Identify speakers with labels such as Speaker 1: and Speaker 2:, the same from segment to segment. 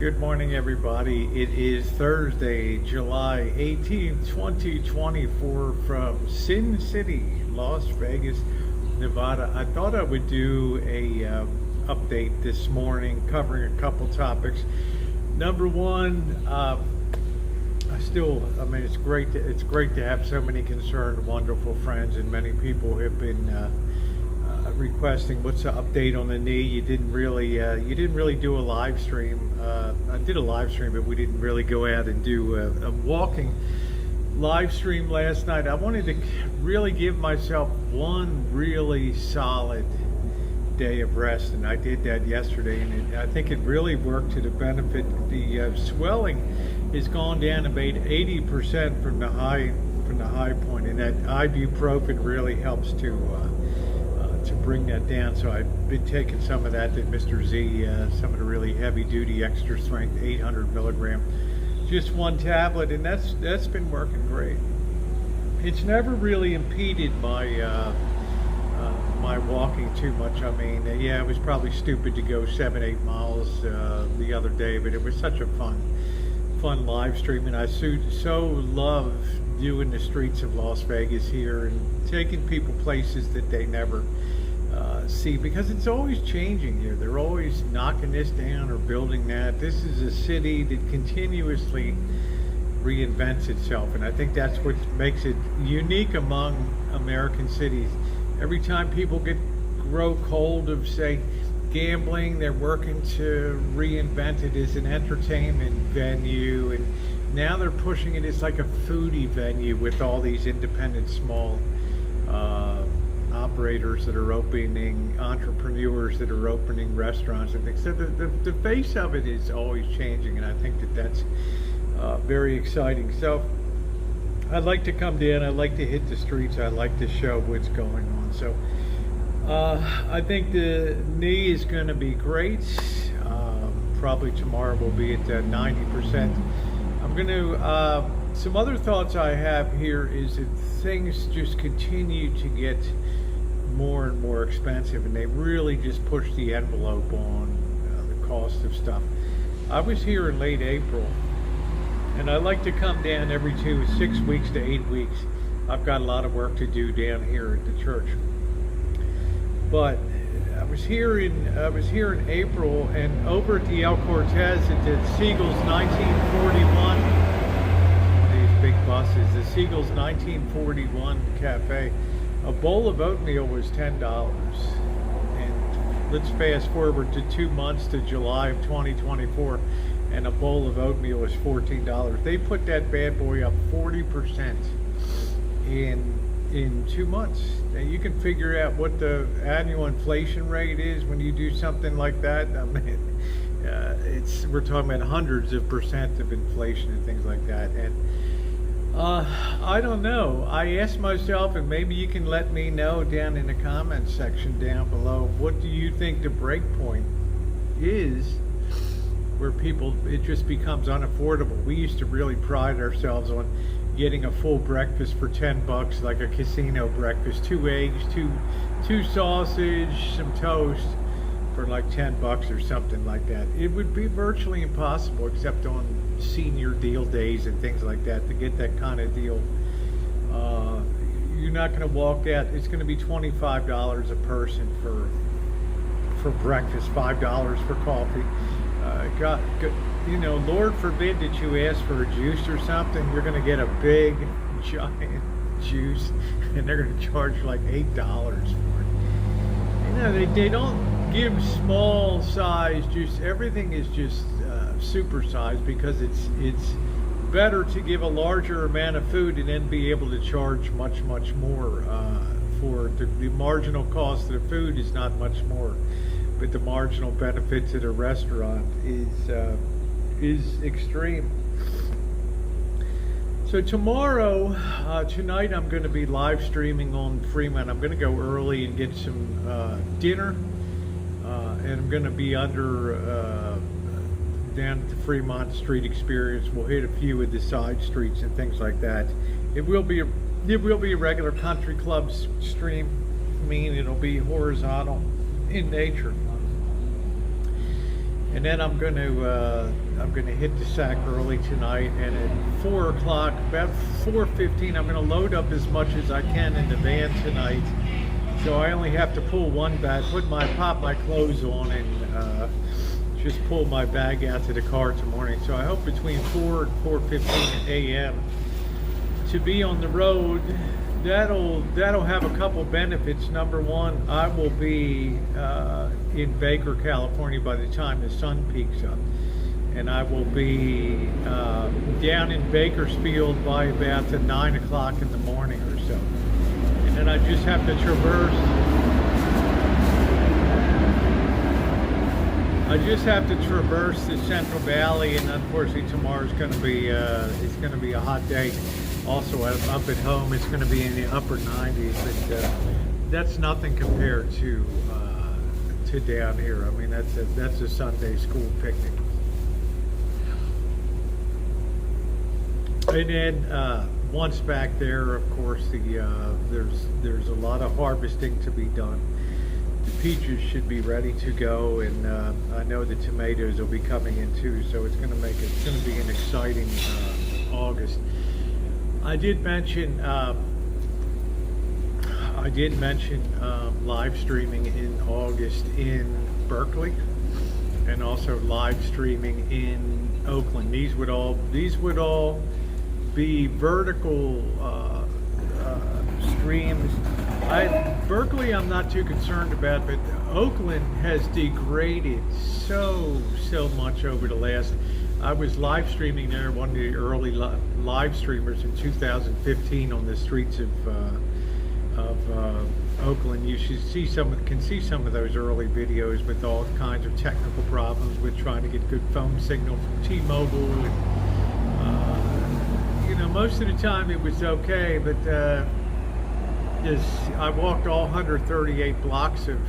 Speaker 1: Good morning, everybody. It is Thursday, July 18th, 2024 from Sin City, Las Vegas, Nevada. I thought I would do a update this morning covering a couple topics. Number one, it's great to have so many concerned, wonderful friends, and many people have been requesting what's the update on the knee. You didn't really do a live stream. I did a live stream, but we didn't really go out and do a walking live stream last night. I wanted to really give myself one really solid day of rest, and I did that yesterday, and I think it really worked to the benefit. The swelling has gone down about 80% from the high point, and that ibuprofen really helps to bring that down. So I've been taking some of that Mr. Z, some of the really heavy duty extra strength 800 milligram, just one tablet, and that's been working great. It's never really impeded my my walking too much. I mean, yeah, it was probably stupid to go 7-8 miles the other day, but it was such a fun live stream, and I so love doing the streets of Las Vegas here and taking people places that they never see, because it's always changing here. They're always knocking this down or building that. This is a city that continuously reinvents itself, and I think that's what makes it unique among American cities. Every time people grow cold of, say, gambling, they're working to reinvent it as an entertainment venue, and now they're pushing it as like a foodie venue with all these independent small operators that are opening, entrepreneurs that are opening restaurants and things. So the face of it is always changing, and I think that's very exciting. So I like to come down, I like to hit the streets, I like to show what's going on. So I think the knee is going to be great. Probably tomorrow will be at 90%. I'm going to, some other thoughts I have here is that things just continue to get more and more expensive, and they really just push the envelope on the cost of stuff. I was here in late April, and I like to come down every 6 weeks to 8 weeks. I've got a lot of work to do down here at the church. But I was here in April, and over at the El Cortez at the Siegel's 1941, these big buses, the Siegel's 1941 Cafe, a bowl of oatmeal was $10. And let's fast forward to 2 months to July of 2024, and a bowl of oatmeal is $14. They put that bad boy up 40% in 2 months. Now you can figure out what the annual inflation rate is when you do something like that. I mean, we're talking about hundreds of percent of inflation and things like that. And I don't know. I asked myself, and maybe you can let me know down in the comments section down below, what do you think the break point is where it just becomes unaffordable? We used to really pride ourselves on getting a full breakfast for $10, like a casino breakfast, 2 eggs, two sausage, some toast for like $10 or something like that. It would be virtually impossible, except on senior deal days and things like that, to get that kind of deal. You're not going to walk out. It's going to be $25 a person for breakfast, $5 for coffee. Lord forbid that you ask for a juice or something, you're going to get a big, giant juice, and they're going to charge like $8 for it. They don't give small size juice. Everything is just super sized, because it's better to give a larger amount of food and then be able to charge much more for the marginal cost of the food is not much more, but the marginal benefit to the restaurant is extreme. So tonight I'm going to be live streaming on Fremont. I'm going to go early and get some dinner, and I'm going to be down at the Fremont Street Experience. We'll hit a few of the side streets and things like that. It will be a regular country club stream. I mean, it'll be horizontal in nature. And then I'm going going to hit the sack early tonight, and at 4 o'clock, about 4:15, I'm going to load up as much as I can in the van tonight. So I only have to pull one bag, pop my clothes on, and just pull my bag out to the car tomorrow morning. So I hope between 4 and 4:15 a.m. to be on the road. That'll have a couple benefits. Number one, I will be in Baker, California by the time the sun peaks up, and I will be down in Bakersfield by about 9 o'clock in the morning or so. And then I just have to traverse. The Central Valley, and unfortunately tomorrow's going to be it's going to be a hot day. Also, up at home, it's going to be in the upper 90s, but that's nothing compared to down here. I mean, that's a Sunday school picnic. And then once back there, of course, there's a lot of harvesting to be done. The peaches should be ready to go, and I know the tomatoes will be coming in too. So it's going to be an exciting August. I did mention live streaming in August in Berkeley, and also live streaming in Oakland. These would all be vertical streams. Berkeley I'm not too concerned about, but Oakland has degraded so much over the last. I was live streaming there, one of the early live streamers in 2015 on the streets of Oakland. You should can see some of those early videos with all kinds of technical problems with trying to get good phone signal from T-Mobile, and most of the time it was okay, but I walked all 138 blocks of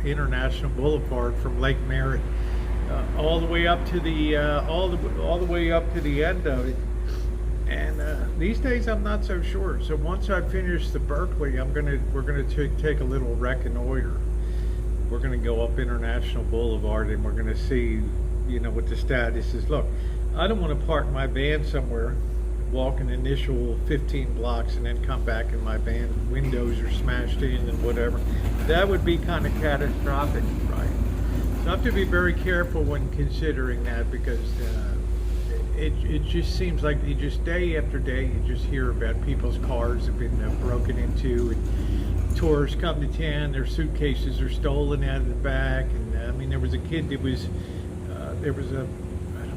Speaker 1: International Boulevard from Lake Merritt all the way up to the all the way up to the end of it, and these days I'm not so sure. So once I finish the Berkeley, we're gonna take a little reconnoiter. We're gonna go up International Boulevard, and we're gonna see what the status is. Look, I don't want to park my van somewhere, walk an initial 15 blocks, and then come back and my van windows are smashed in and whatever. That would be kind of catastrophic, right? So I have to be very careful when considering that, because it just seems like day after day you just hear about people's cars have been broken into, and tourists come to town, their suitcases are stolen out of the back. And I mean, there was a kid that was I don't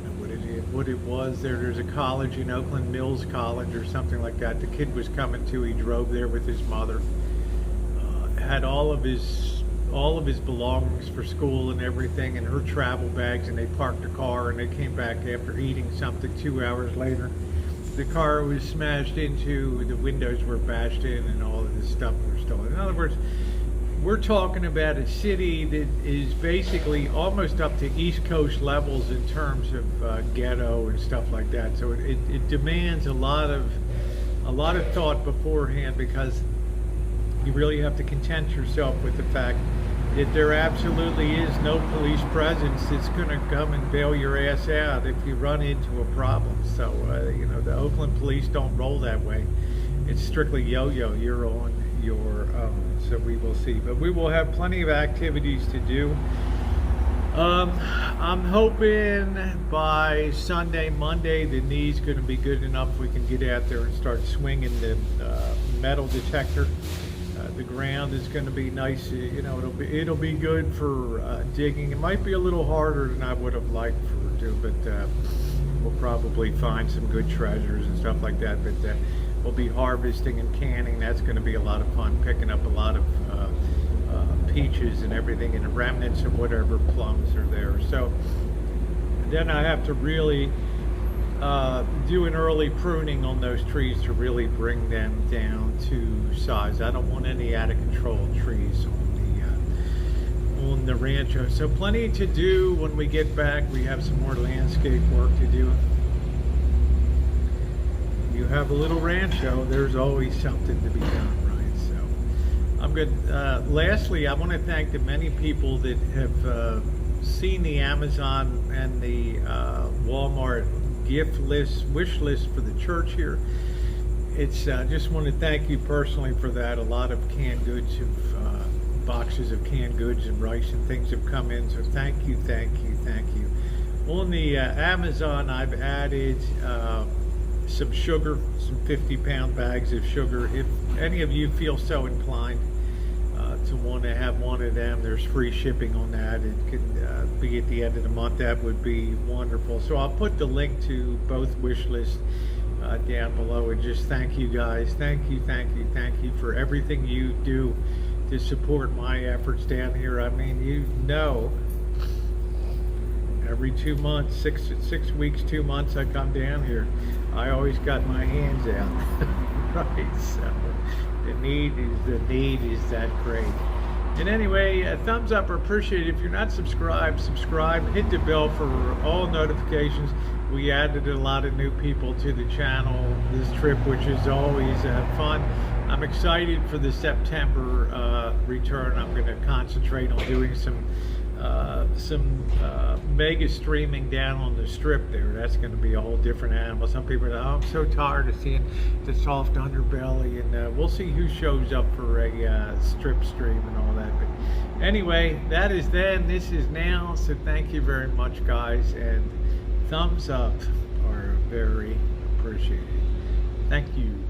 Speaker 1: know what it was. There's a college in Oakland, Mills College or something like that. The kid was coming to. He drove there with his mother. Had all of his belongings for school and everything, and her travel bags, and they parked the car, and they came back after eating something 2 hours later. The car was smashed into, the windows were bashed in, and all of this stuff was stolen. In other words, we're talking about a city that is basically almost up to East Coast levels in terms of ghetto and stuff like that. So it demands a lot of thought beforehand, because you really have to content yourself with the fact that there absolutely is no police presence that's going to come and bail your ass out if you run into a problem. So the Oakland police don't roll that way. It's strictly yo-yo. You're on your own. So we will see, but we will have plenty of activities to do. I'm hoping by Sunday, Monday, the knee's going to be good enough we can get out there and start swinging the metal detector. The ground is going to be nice. It'll be good for digging. It might be a little harder than I would have liked to do, but we'll probably find some good treasures and stuff like that. But we'll be harvesting and canning. That's going to be a lot of fun, picking up a lot of peaches and everything, and the remnants of whatever plums are there. So then I have to really do an early pruning on those trees to really bring them down to size. I don't want any out of control trees on the Rancho. So plenty to do when we get back. We have some more landscape work to do. You have a little Rancho, there's always something to be done, right? So I'm good. Lastly, I want to thank the many people that have seen the Amazon and the Walmart gift list, wish list for the church here. It's just want to thank you personally for that. A lot of canned goods boxes of canned goods and rice and things have come in, so thank you. On the Amazon, I've added some sugar, some 50-pound bags of sugar. If any of you feel so inclined to want to have one of them, there's free shipping on that. It can be at the end of the month. That would be wonderful. So I'll put the link to both wish lists down below, and just thank you guys. Thank you for everything you do to support my efforts down here. I mean, you know, every 2 months, 6 weeks, 2 months I come down here, I always got my hands out. Right, so the need is that great. And anyway, a thumbs up or appreciate it. If you're not subscribed, subscribe, hit the bell for all notifications. We added a lot of new people to the channel this trip, which is always fun. I'm excited for the September return. I'm going to concentrate on doing some mega streaming down on the strip there. That's going to be a whole different animal. Some people are, oh, I'm so tired of seeing the soft underbelly, and we'll see who shows up for a strip stream and all that. But anyway, that is then, this is now. So thank you very much, guys, and thumbs up are very appreciated. Thank you.